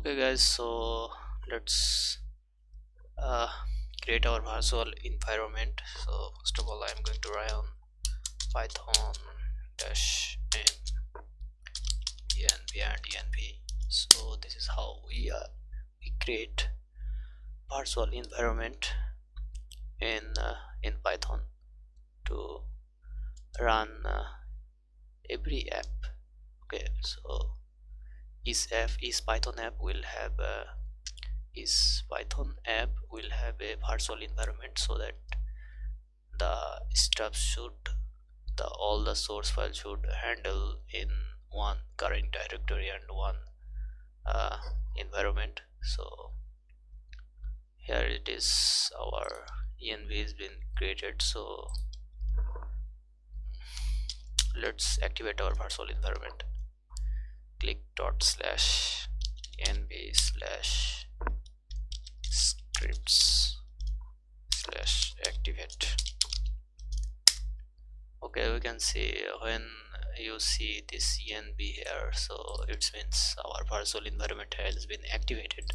Okay guys, so let's uh, create our virtual environment. So first of all, I'm going to write on python dash n venv and env. So this is how we create virtual environment in python to run every app. Okay, so is python app will have a virtual environment, so that the stuff should all the source file should handle in one current directory and one environment. So here it is, our env has been created. So let's activate our virtual environment. Click /env /scripts/activate. Okay, we can see when you see this env here, so it means our virtual environment has been activated.